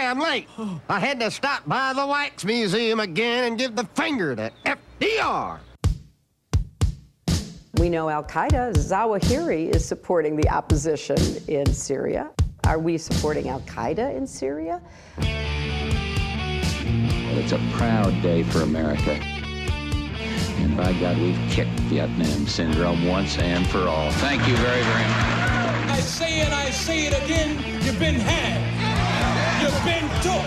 damn late. I had to stop by the Wax Museum again and give the finger to FDR. We know Al-Qaeda, Zawahiri, is supporting the opposition in Syria. Are we supporting Al-Qaeda in Syria? It's a proud day for America. And by God, we've kicked Vietnam syndrome once and for all. Thank you very, very much. I say it again, you've been had. You've been took.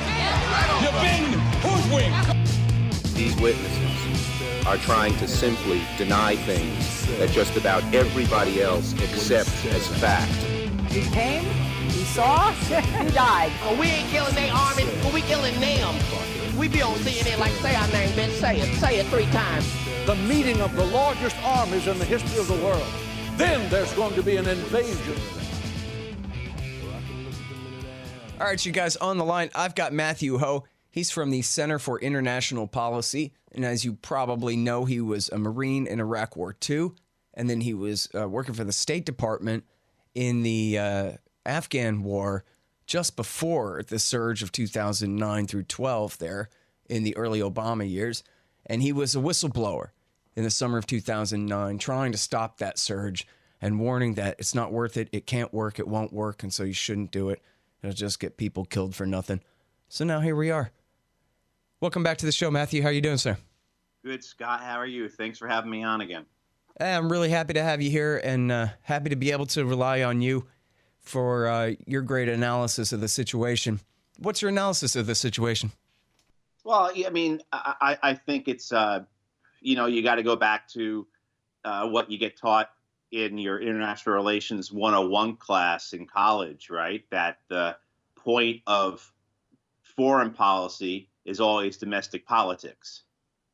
You've been hoodwinked. These witnesses are trying to simply deny things that just about everybody else accepts as fact. He came, he saw, he died. Well, we ain't killing their army, but we killing them. We be on CNN like, say our name, bitch, say it 3 times. The meeting of the largest armies in the history of the world. Then there's going to be an invasion. All right, you guys, on the line, I've got Matthew Hoh. He's from the Center for International Policy, and as you probably know, he was a Marine in Iraq War II, and then he was working for the State Department in the Afghan War just before the surge of 2009 through 12 there in the early Obama years, and he was a whistleblower in the summer of 2009 trying to stop that surge and warning that it's not worth it, it can't work, it won't work, and so you shouldn't do it. It'll just get people killed for nothing. So now here we are. Welcome back to the show, Matthew. How are you doing, sir? Good, Scott. How are you? Thanks for having me on again. Hey, I'm really happy to have you here and happy to be able to rely on you for your great analysis of the situation. What's your analysis of the situation? Well, I mean, I think it's, you got to go back to what you get taught in your International Relations 101 class in college, right? That the point of foreign policy is always domestic politics.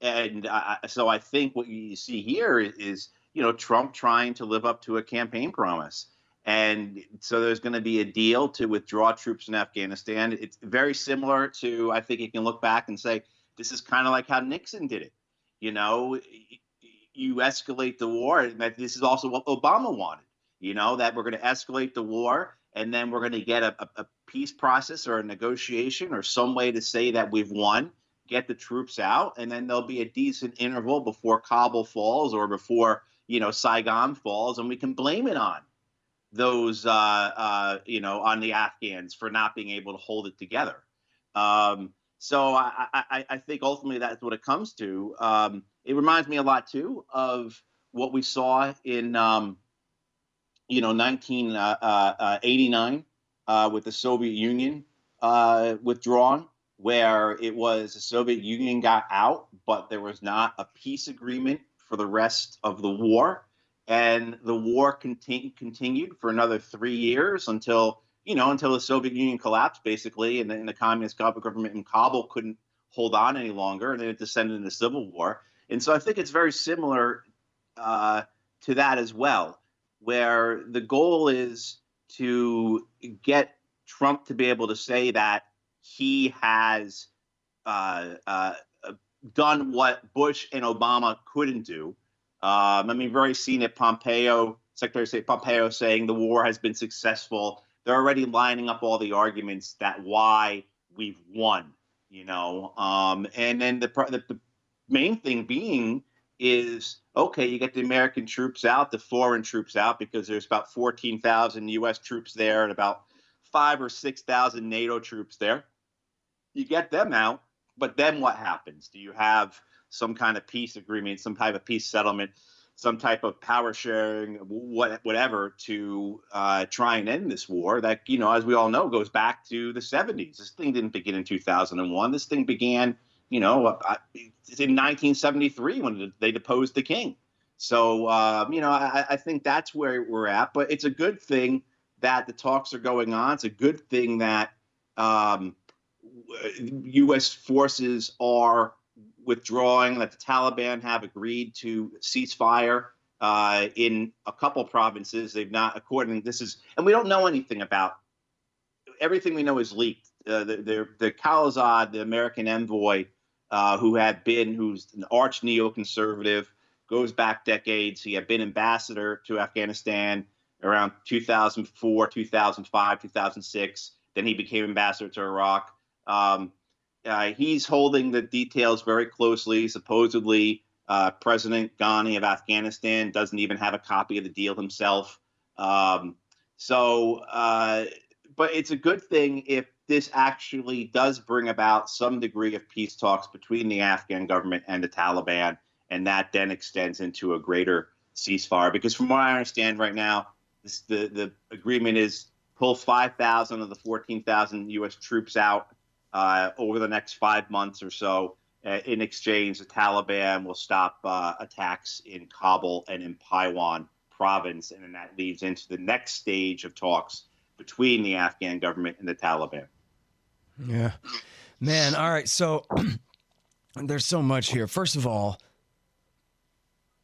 And so I think what you see here is, Trump trying to live up to a campaign promise. And so there's going to be a deal to withdraw troops in Afghanistan. It's very similar to, I think you can look back and say, this is kind of like how Nixon did it. You escalate the war. And this is also what Obama wanted, that we're going to escalate the war and then we're going to get a peace process or a negotiation or some way to say that we've won, get the troops out, and then there'll be a decent interval before Kabul falls or before, Saigon falls, and we can blame it on those, on the Afghans for not being able to hold it together. So I think ultimately that's what it comes to. It reminds me a lot, too, of what we saw in, 1989 with the Soviet Union withdrawing, where it was the Soviet Union got out, but there was not a peace agreement for the rest of the war. And the war continued for another 3 years until the Soviet Union collapsed, basically, and then the communist government in Kabul couldn't hold on any longer, and then it descended into civil war. And so I think it's very similar to that as well, where the goal is to get Trump to be able to say that he has done what Bush and Obama couldn't do. We've already seen it. Secretary of State Pompeo saying the war has been successful. They're already lining up all the arguments that why we've won, and then the main thing being is, okay, you get the American troops out, the foreign troops out, because there's about 14,000 U.S. troops there and about 5,000 or 6,000 NATO troops there. You get them out, but then what happens? Do you have some kind of peace agreement, some type of peace settlement, some type of power sharing, whatever, to try and end this war that, as we all know, goes back to the 70s. This thing didn't begin in 2001. This thing began, in 1973 when they deposed the king. So, I think that's where we're at. But it's a good thing that the talks are going on. It's a good thing that U.S. forces are withdrawing, that the Taliban have agreed to ceasefire in a couple provinces. They've not, and we don't know anything about, everything we know is leaked. The Khalilzad, the American envoy, who's an arch neoconservative, goes back decades. He had been ambassador to Afghanistan around 2004, 2005, 2006. Then he became ambassador to Iraq. He's holding the details very closely. Supposedly, President Ghani of Afghanistan doesn't even have a copy of the deal himself. But it's a good thing if this actually does bring about some degree of peace talks between the Afghan government and the Taliban, and that then extends into a greater ceasefire. Because from what I understand right now, the agreement is pull 5,000 of the 14,000 U.S. troops out over the next 5 months or so. In exchange, the Taliban will stop attacks in Kabul and in Paiwan province, and then that leads into the next stage of talks between the Afghan government and the Taliban. Yeah, man. All right. So there's so much here. First of all,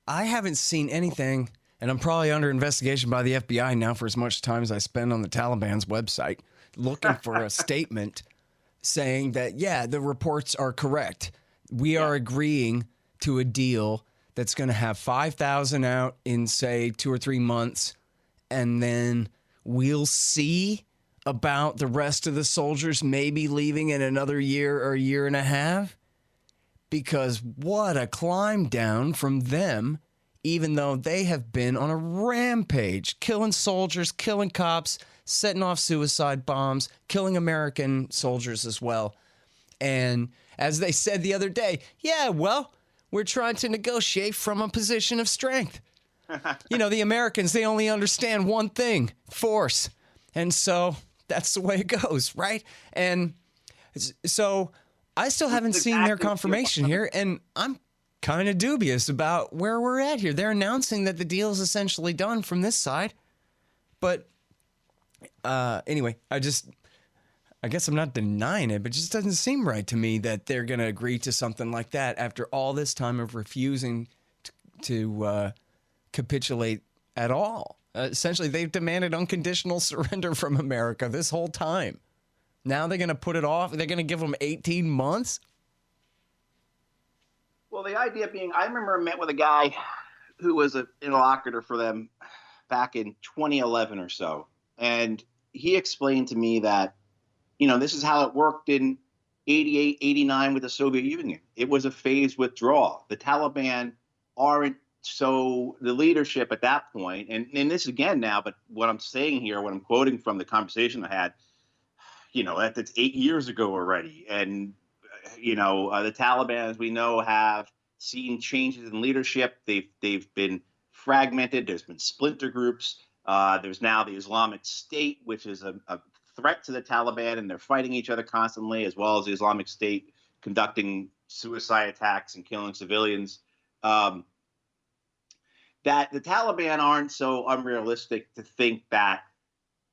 I haven't seen anything, and I'm probably under investigation by the FBI now for as much time as I spend on the Taliban's website looking for a statement saying that, yeah, the reports are correct. We are agreeing to a deal that's going to have 5,000 out in, say, 2 or 3 months, and then we'll see about the rest of the soldiers maybe leaving in another year or a year and a half. Because what a climb down from them, even though they have been on a rampage, killing soldiers, killing cops, setting off suicide bombs, killing American soldiers as well. And as they said the other day, yeah, well, we're trying to negotiate from a position of strength. You know, the Americans, they only understand one thing, force. And so that's the way it goes, right? And so I still haven't seen their confirmation here, and I'm kind of dubious about where we're at here. They're announcing that the deal is essentially done from this side. But anyway, I guess I'm not denying it, but it just doesn't seem right to me that they're going to agree to something like that after all this time of refusing to capitulate at all. Essentially, they've demanded unconditional surrender from America this whole time. Now they're going to put it off? They're going to give them 18 months? Well, the idea being, I remember I met with a guy who was an interlocutor for them back in 2011 or so. And he explained to me that, you know, this is how it worked in 88, 89 with the Soviet Union. It was a phased withdrawal. The Taliban aren't so the leadership at that point, and this again now, but what I'm saying here, what I'm quoting from the conversation I had, you know, that's 8 years ago already. And, you know, the Taliban, as we know, have seen changes in leadership. They've been fragmented. There's been splinter groups. There's now the Islamic State, which is a threat to the Taliban, and they're fighting each other constantly, as well as the Islamic State conducting suicide attacks and killing civilians. That the Taliban aren't so unrealistic to think that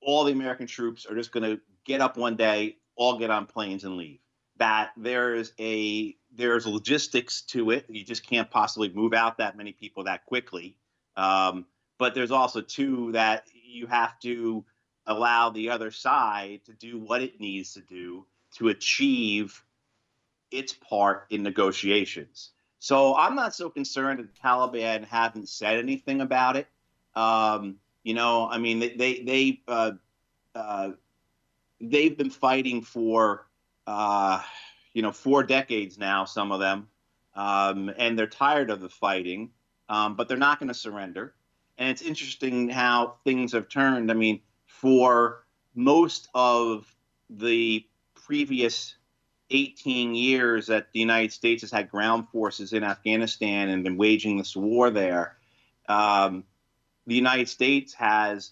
all the American troops are just going to get up one day, all get on planes and leave. That there's logistics to it. You just can't possibly move out that many people that quickly. But there's also, too, that you have to allow the other side to do what it needs to do to achieve its part in negotiations. So I'm not so concerned that the Taliban haven't said anything about it. You know, I mean, they've been fighting for, 4 decades now, some of them, and they're tired of the fighting, but they're not going to surrender. And it's interesting how things have turned. I mean, for most of the previous 18 years that the United States has had ground forces in Afghanistan and been waging this war there, the United States has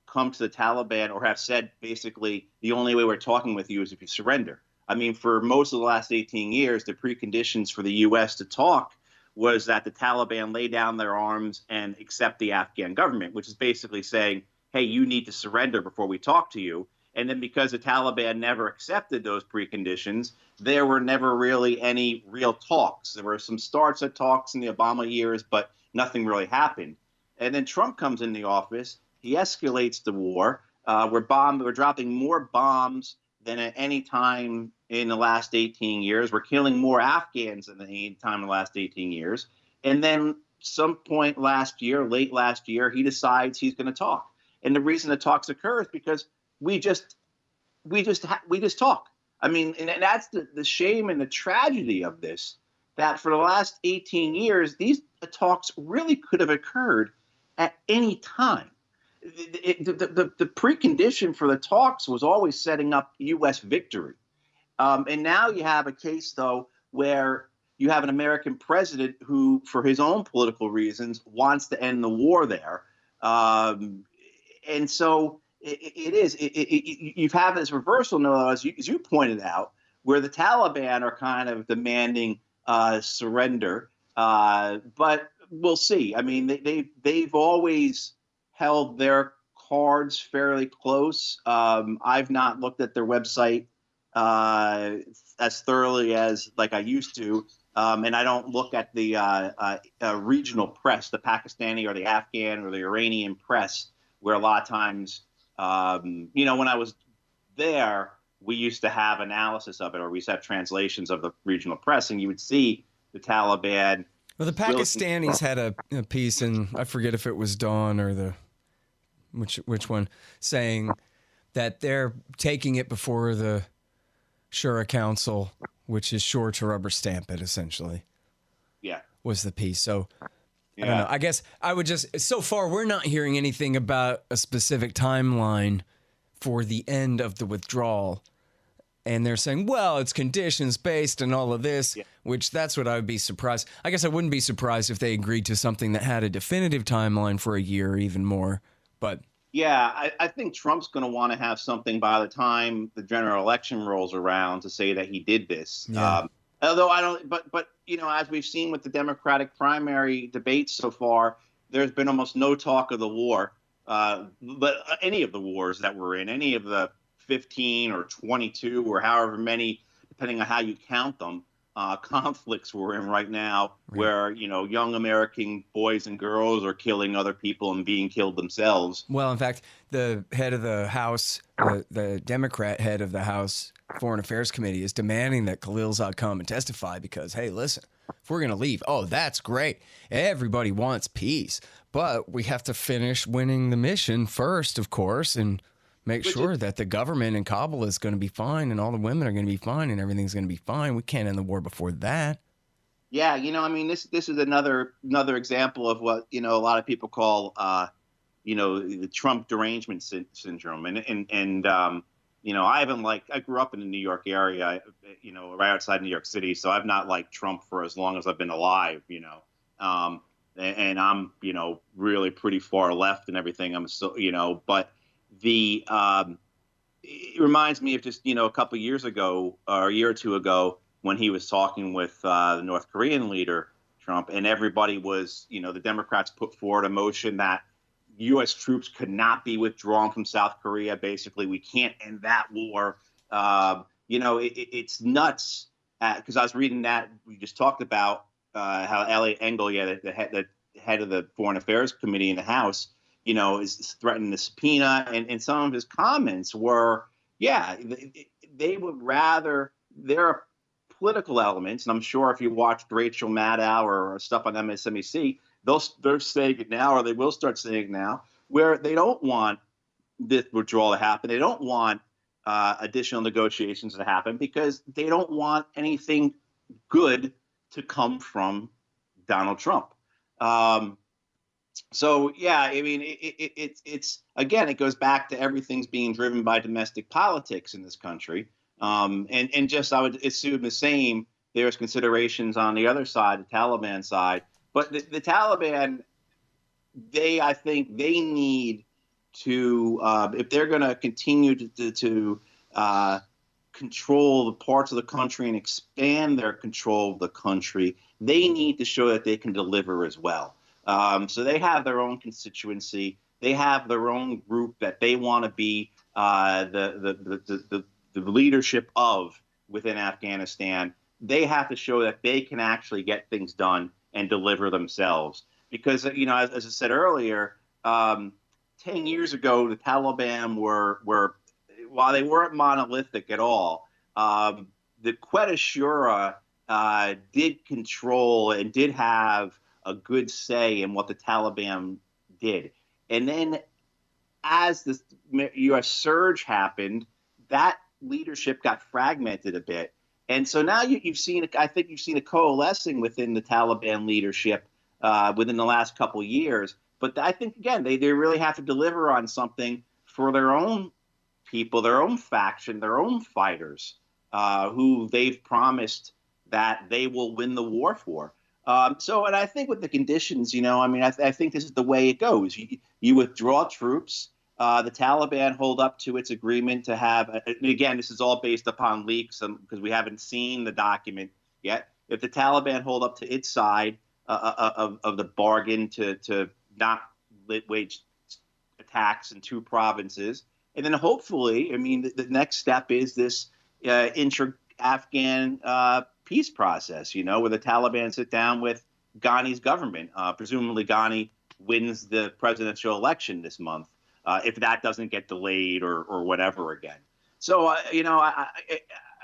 come to the Taliban or have said, basically, the only way we're talking with you is if you surrender. I mean, for most of the last 18 years, the preconditions for the U.S. to talk was that the Taliban lay down their arms and accept the Afghan government, which is basically saying, hey, you need to surrender before we talk to you. And then because the Taliban never accepted those preconditions, there were never really any real talks. There were some starts at talks in the Obama years, but nothing really happened. And then Trump comes in the office. He escalates the war. We're dropping more bombs than at any time in the last 18 years. We're killing more Afghans than at any time in the last 18 years. And then some point last year, late last year, he decides he's going to talk. And the reason the talks occur is because we just talk. I mean, and that's the shame and the tragedy of this, that for the last 18 years, these talks really could have occurred at any time. The precondition for the talks was always setting up U.S. victory. And now you have a case, though, where you have an American president who, for his own political reasons, wants to end the war there. And so you've had this reversal, Noah, as you pointed out, where the Taliban are kind of demanding surrender. But we'll see. I mean, they've always held their cards fairly close. I've not looked at their website as thoroughly as like I used to. And I don't look at the regional press, the Pakistani or the Afghan or the Iranian press, where a lot of times, when I was there, we used to have analysis of it, or we used to have translations of the regional press, and you would see the Taliban. Well, the Pakistanis had a piece, and I forget if it was Dawn or which one, saying that they're taking it before the Shura Council, which is sure to rubber stamp it, essentially. Yeah. Was the piece. So, I don't know. I guess I would so far, we're not hearing anything about a specific timeline for the end of the withdrawal. And they're saying, well, it's conditions based and all of this, which that's what I would be surprised. I guess I wouldn't be surprised if they agreed to something that had a definitive timeline for a year or even more. But yeah, I think Trump's going to want to have something by the time the general election rolls around to say that he did this. Yeah. Although I don't, but as we've seen with the Democratic primary debates so far, there's been almost no talk of the war, but any of the wars that we're in, any of the 15 or 22 or however many, depending on how you count them, conflicts we're in right now, where young American boys and girls are killing other people and being killed themselves. Well, in fact, the head of the House, the Democrat head of the House Foreign Affairs Committee, is demanding that Khalilzad come and testify because, hey, listen, if we're going to leave, that's great. Everybody wants peace, but we have to finish winning the mission first, of course, and make sure that the government in Kabul is going to be fine and all the women are going to be fine and everything's going to be fine. We can't end the war before that. Yeah, I mean, this is another example of what, a lot of people call, the Trump derangement syndrome. And I haven't I grew up in the New York area, right outside New York City. So I've not liked Trump for as long as I've been alive, and I'm, really pretty far left and everything. I'm still, but it reminds me of just, a couple of years ago or a year or two ago when he was talking with the North Korean leader, Trump, and everybody was, the Democrats put forward a motion that U.S. troops could not be withdrawn from South Korea. Basically, we can't end that war. It's nuts because I was reading that we just talked about how Elliot Engel, the head of the Foreign Affairs Committee in the House, is threatening the subpoena. And some of his comments were, they would rather, there are political elements, and I'm sure if you watched Rachel Maddow or stuff on MSNBC, they're saying it now, or they will start saying it now, where they don't want this withdrawal to happen. They don't want additional negotiations to happen because they don't want anything good to come from Donald Trump. So, I mean, it's again, it goes back to everything's being driven by domestic politics in this country. And just I would assume the same. There's considerations on the other side, the Taliban side. But the Taliban, I think they need to, if they're going to continue to control the parts of the country and expand their control of the country, they need to show that they can deliver as well. So they have their own constituency. They have their own group that they want to be the leadership of within Afghanistan. They have to show that they can actually get things done and deliver themselves. Because, as I said earlier, 10 years ago, the Taliban were while they weren't monolithic at all, the Quetta Shura did control and did have a good say in what the Taliban did. And then as the U.S. surge happened, that leadership got fragmented a bit. And so now you've seen a coalescing within the Taliban leadership within the last couple of years. But I think, again, they really have to deliver on something for their own people, their own faction, their own fighters, who they've promised that they will win the war for. And I think with the conditions, I think this is the way it goes. You withdraw troops. The Taliban hold up to its agreement to have, and again, this is all based upon leaks because we haven't seen the document yet. If the Taliban hold up to its side of the bargain to not wage attacks in 2 provinces, and then hopefully, the next step is this intra-Afghan peace process, where the Taliban sit down with Ghani's government. Presumably Ghani wins the presidential election this month. If that doesn't get delayed or whatever again. So,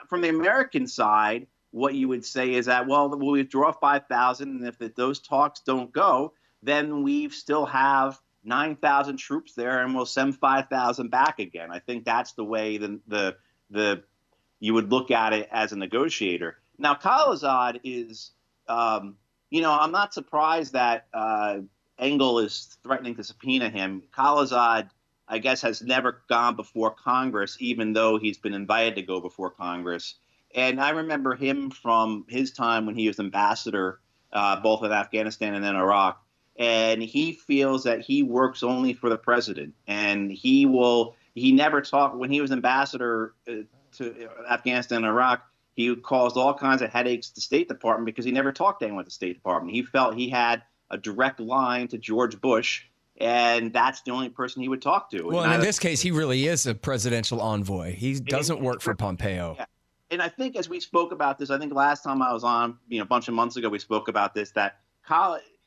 from the American side, what you would say is that, well, we'll withdraw 5,000, and if those talks don't go, then we still have 9,000 troops there, and we'll send 5,000 back again. I think that's the way you would look at it as a negotiator. Now, Khalilzad is, I'm not surprised that Engel is threatening to subpoena him. Khalilzad, I guess, has never gone before Congress, even though he's been invited to go before Congress. And I remember him from his time when he was ambassador, both in Afghanistan and then Iraq. And he feels that he works only for the president. And he never talked, when he was ambassador to Afghanistan and Iraq, he caused all kinds of headaches to the State Department because he never talked to anyone at the State Department. He felt he had a direct line to George Bush, and that's the only person he would talk to. Well, and in this case, he really is a presidential envoy. He doesn't work for Pompeo. Yeah. And I think as we spoke about this, I think last time I was on, a bunch of months ago, we spoke about this, that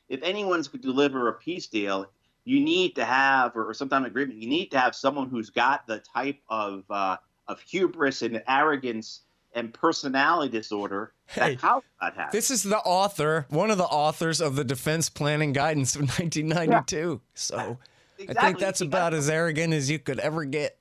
if anyone's going to deliver a peace deal, you need to have, or some kind of agreement, you need to have someone who's got the type of hubris and arrogance and personality disorder that Khalilzad has. This is one of the authors of the Defense Planning Guidance of 1992. Yeah. So exactly. I think that's about as arrogant as you could ever get.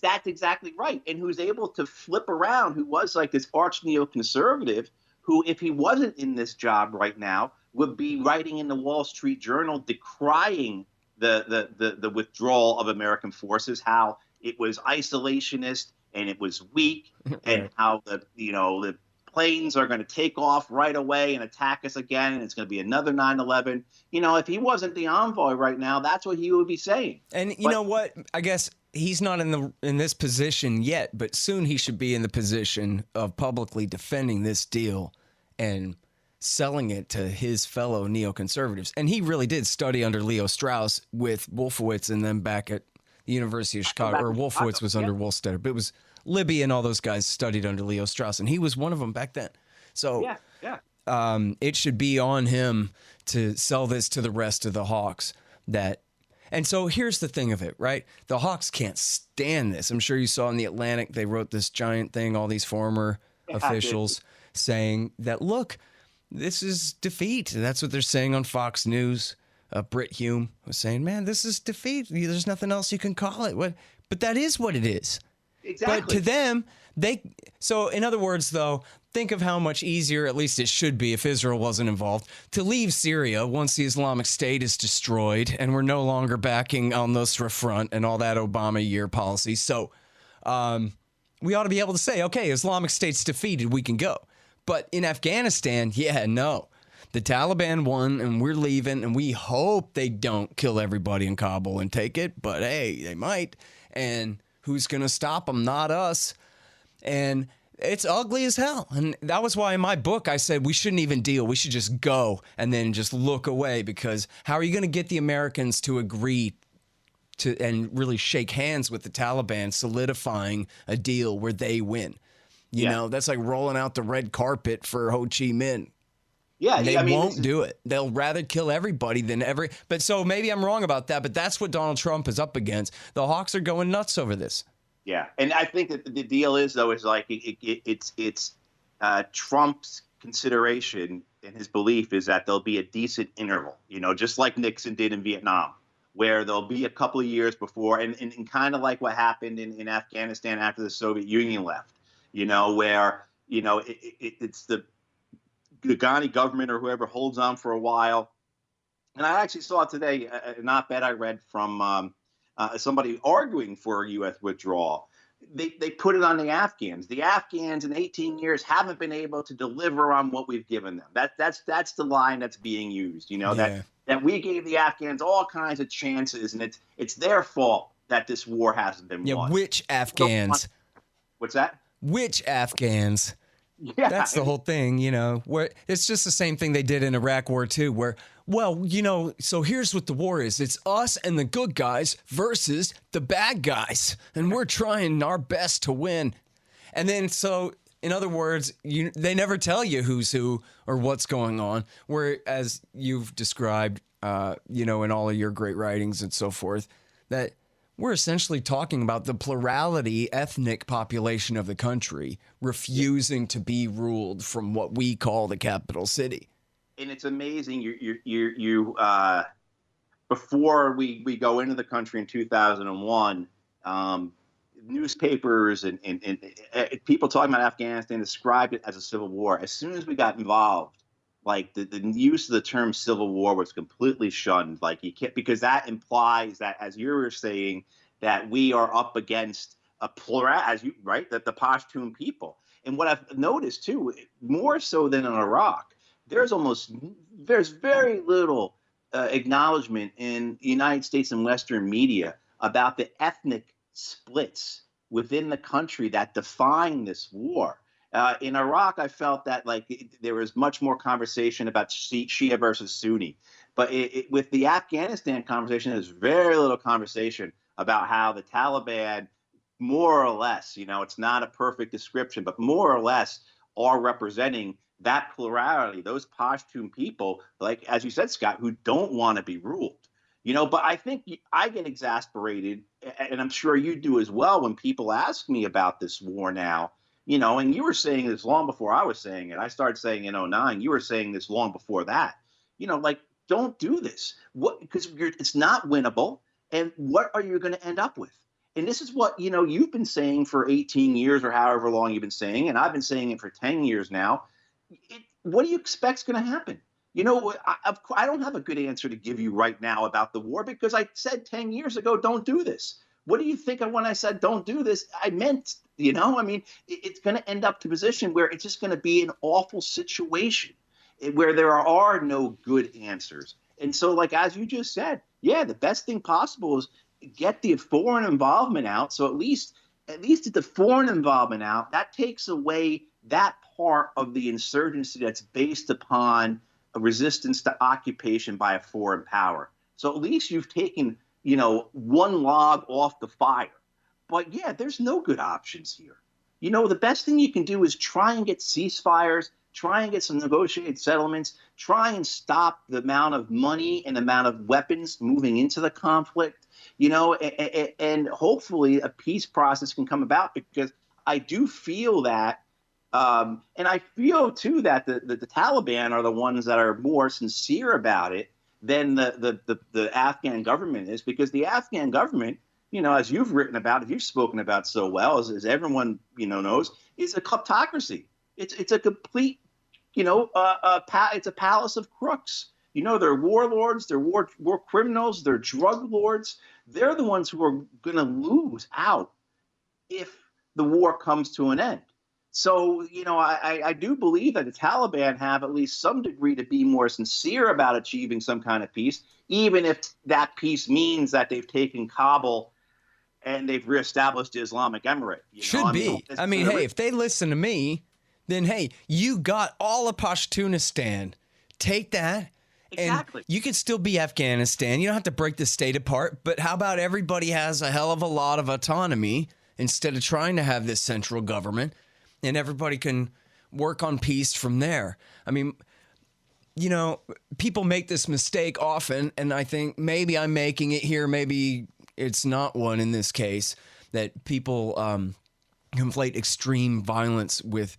That's exactly right. And who's able to flip around, who was like this arch neoconservative, who, if he wasn't in this job right now, would be writing in the Wall Street Journal decrying the withdrawal of American forces, how it was isolationist and it was weak, and how the planes are going to take off right away and attack us again, and it's going to be another 9/11. If he wasn't the envoy right now, that's what he would be saying. And you know what? I guess he's not in this position yet, but soon he should be in the position of publicly defending this deal and selling it to his fellow neoconservatives. And he really did study under Leo Strauss with Wolfowitz and then back at the University of Chicago, or Wolfowitz was under Wohlstetter, but it was Libby and all those guys studied under Leo Strauss, and he was one of them back then. So it should be on him to sell this to the rest of the Hawks. And so here's the thing of it, right? The Hawks can't stand this. I'm sure you saw in the Atlantic, they wrote this giant thing, all these former officials saying that, look, this is defeat. That's what they're saying on Fox News. Britt Hume was saying, man, this is defeat. There's nothing else you can call it. But that is what it is. Exactly. But to them, so in other words, though, think of how much easier, at least it should be if Israel wasn't involved, to leave Syria once the Islamic State is destroyed and we're no longer backing al-Nusra Front and all that Obama year policy. So we ought to be able to say, okay, Islamic State's defeated, we can go. But in Afghanistan, no. The Taliban won, and we're leaving, and we hope they don't kill everybody in Kabul and take it, but hey, they might. And who's going to stop them? Not us. And it's ugly as hell. And that was why in my book I said we shouldn't even deal. We should just go and then just look away, because how are you going to get the Americans to agree to and really shake hands with the Taliban, solidifying a deal where they win? You know, that's like rolling out the red carpet for Ho Chi Minh. Yeah, they won't do it. They'll rather kill everybody than But so maybe I'm wrong about that, but that's what Donald Trump is up against. The Hawks are going nuts over this. Yeah, and I think that the deal is, though, is like it's Trump's consideration and his belief is that there'll be a decent interval, just like Nixon did in Vietnam, where there'll be a couple of years before, and kind of like what happened in Afghanistan after the Soviet Union left, where, it's the Ghani government or whoever holds on for a while. And I actually saw today an op-ed I read from somebody arguing for a U.S. withdrawal. They put it on the Afghans. The Afghans in 18 years haven't been able to deliver on what we've given them. That's the line that's being used, that we gave the Afghans all kinds of chances, and it's their fault that this war hasn't been won. Which Afghans? What's that? Which Afghans? Yeah, that's the whole thing, where it's just the same thing they did in Iraq War II, where, so here's what the war is. It's us and the good guys versus the bad guys, and we're trying our best to win. And then, so, in other words, they never tell you who's who or what's going on, where, as you've described, in all of your great writings and so forth, that we're essentially talking about the plurality ethnic population of the country refusing to be ruled from what we call the capital city. And it's amazing. You before we go into the country in 2001, newspapers and people talking about Afghanistan described it as a civil war. As soon as we got involved, like the use of the term civil war was completely shunned. Like you can't, because that implies that, as you were saying, that we are up against a plural, that the Pashtun people. And what I've noticed too, more so than in Iraq, there's very little acknowledgement in the United States and Western media about the ethnic splits within the country that define this war. In Iraq, I felt that there was much more conversation about Shia versus Sunni. But with the Afghanistan conversation, there's very little conversation about how the Taliban, more or less, it's not a perfect description, but more or less are representing that plurality, those Pashtun people, like, as you said, Scott, who don't want to be ruled. But I think I get exasperated, and I'm sure you do as well, when people ask me about this war now. And you were saying this long before I was saying it. I started saying in 2009. You were saying this long before that. Don't do this. Because it's not winnable. And what are you going to end up with? And this is what, you've been saying for 18 years or however long you've been saying, and I've been saying it for 10 years now. What do you expect's going to happen? I don't have a good answer to give you right now about the war, because I said 10 years ago, don't do this. What do you think of when I said don't do this? I meant, it's going to end up to a position where it's just going to be an awful situation where there are no good answers. And so, as you just said, the best thing possible is get the foreign involvement out. So at least get the foreign involvement out. That takes away that part of the insurgency that's based upon a resistance to occupation by a foreign power. So at least you've taken, one log off the fire. But there's no good options here. The best thing you can do is try and get ceasefires, try and get some negotiated settlements, try and stop the amount of money and amount of weapons moving into the conflict, and hopefully a peace process can come about, because I do feel that, and I feel too that the Taliban are the ones that are more sincere about it than the Afghan government is, because the Afghan government, as you've written about, as you've spoken about so well, as everyone, knows, is a kleptocracy. It's a complete, it's a palace of crooks. They're warlords, they're war criminals, they're drug lords. They're the ones who are going to lose out if the war comes to an end. So, I do believe that the Taliban have at least some degree to be more sincere about achieving some kind of peace, even if that peace means that they've taken Kabul and they've reestablished the Islamic Emirate. Should be. Hey, if they listen to me, then, hey, you got all of Pashtunistan. Take that. Exactly. And you can still be Afghanistan. You don't have to break the state apart. But how about everybody has a hell of a lot of autonomy instead of trying to have this central government, and everybody can work on peace from there? People make this mistake often, and I think maybe I'm making it here. Maybe it's not one in this case, that people conflate extreme violence with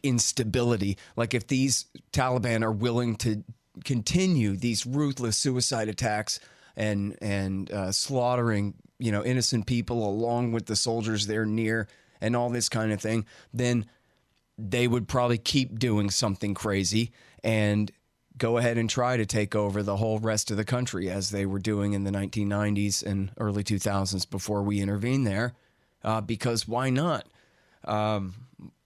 instability. Like, if these Taliban are willing to continue these ruthless suicide attacks and slaughtering, innocent people along with the soldiers they're near and all this kind of thing, then they would probably keep doing something crazy and go ahead and try to take over the whole rest of the country as they were doing in the 1990s and early 2000s before we intervened there. Because why not?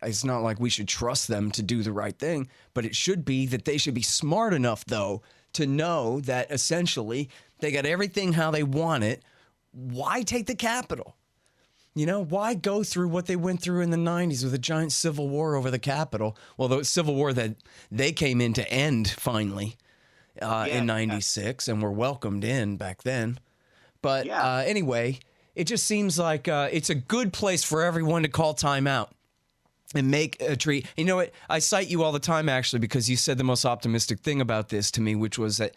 It's not like we should trust them to do the right thing, but it should be that they should be smart enough, though, to know that essentially they got everything how they want it. Why take the capital? Why go through what they went through in the 90s with a giant civil war over the Capitol? Well, the civil war that they came in to end finally in 96 and were welcomed in back then. But anyway, it just seems like it's a good place for everyone to call time out and make a treaty. You know what? I cite you all the time, actually, because you said the most optimistic thing about this to me, which was that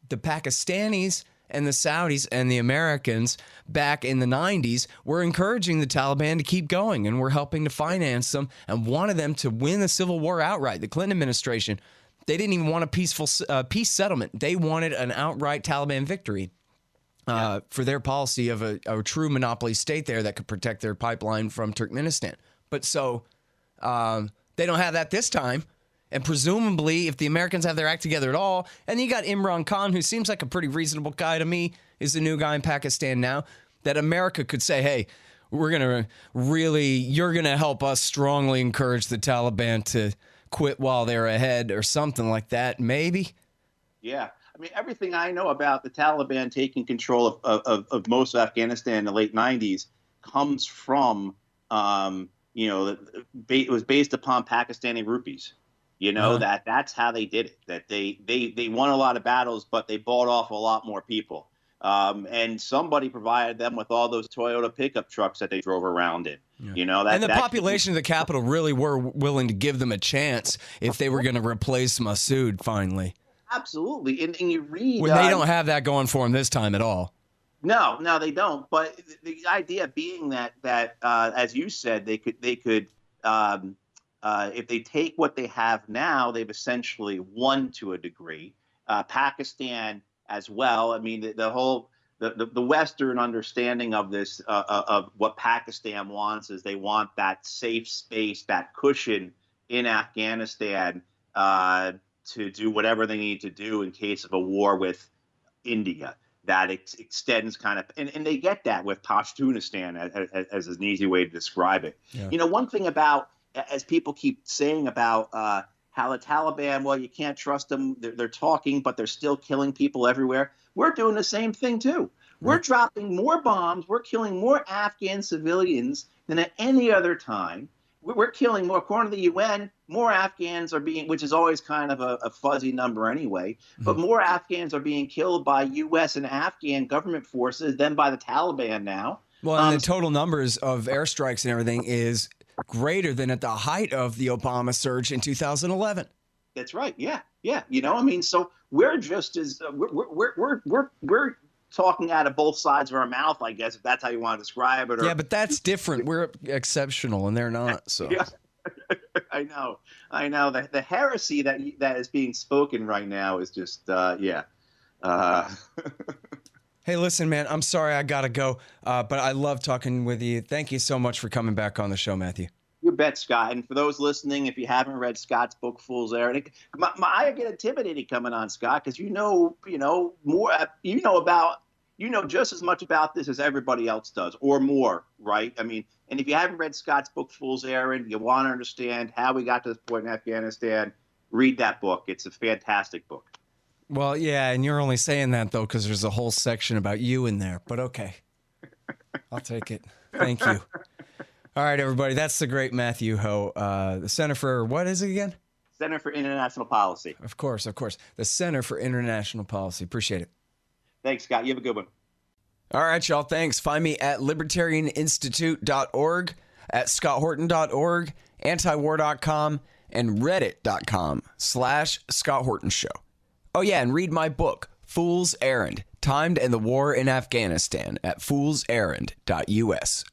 the Pakistanis and the Saudis and the Americans back in the 90s were encouraging the Taliban to keep going and were helping to finance them and wanted them to win the civil war outright. The Clinton administration, they didn't even want a peaceful peace settlement. They wanted an outright Taliban victory for their policy of a true monopoly state there that could protect their pipeline from Turkmenistan. But so they don't have that this time. And presumably, if the Americans have their act together at all, and you got Imran Khan, who seems like a pretty reasonable guy to me, is the new guy in Pakistan now, that America could say, hey, you're going to help us strongly encourage the Taliban to quit while they're ahead or something like that, maybe? Yeah. I mean, everything I know about the Taliban taking control of most of Afghanistan in the late 90s comes from, it was based upon Pakistani rupees. That's how they did it, that they won a lot of battles, but they bought off a lot more people. And somebody provided them with all those Toyota pickup trucks that they drove around in. Yeah. And the population of the capital really were willing to give them a chance if they were going to replace Massoud finally. Absolutely. And you read... When they don't have that going for them this time at all. No, they don't. But the idea being that as you said, they could if they take what they have now, they've essentially won to a degree. Pakistan as well. I mean, the Western understanding of this, of what Pakistan wants, is they want that safe space, that cushion in Afghanistan to do whatever they need to do in case of a war with India. That extends kind of, and they get that with Pashtunistan as an easy way to describe it. Yeah. One thing about, as people keep saying about how the Taliban, well, you can't trust them. They're talking, but they're still killing people everywhere. We're doing the same thing, too. We're dropping more bombs. We're killing more Afghan civilians than at any other time. We're killing more, according to the UN, more Afghans are being, which is always kind of a fuzzy number anyway, but more Afghans are being killed by U.S. and Afghan government forces than by the Taliban now. Well, and the total numbers of airstrikes and everything is greater than at the height of the Obama surge in 2011. That's right. Yeah. So we're just as we're talking out of both sides of our mouth, I guess, if that's how you want to describe it. Yeah, but that's different. We're exceptional, and they're not. So yeah. I know. The heresy that is being spoken right now is just Hey, listen, man, I'm sorry I got to go, but I love talking with you. Thank you so much for coming back on the show, Matthew. You bet, Scott. And for those listening, if you haven't read Scott's book, Fool's Errand, I get intimidated coming on, Scott, because you know just as much about this as everybody else does, or more, right? I mean, and if you haven't read Scott's book, Fool's Errand, you want to understand how we got to this point in Afghanistan, read that book. It's a fantastic book. Well, yeah, and you're only saying that, though, because there's a whole section about you in there. But okay, I'll take it. Thank you. All right, everybody, that's the great Matthew Hoh, the Center for, what is it again? Center for International Policy. Of course. The Center for International Policy. Appreciate it. Thanks, Scott. You have a good one. All right, y'all. Thanks. Find me at libertarianinstitute.org, at scotthorton.org, antiwar.com, and reddit.com/Scott Horton Show. Oh, yeah, and read my book, Fool's Errand, Time to End the War in Afghanistan, at foolserrand.us.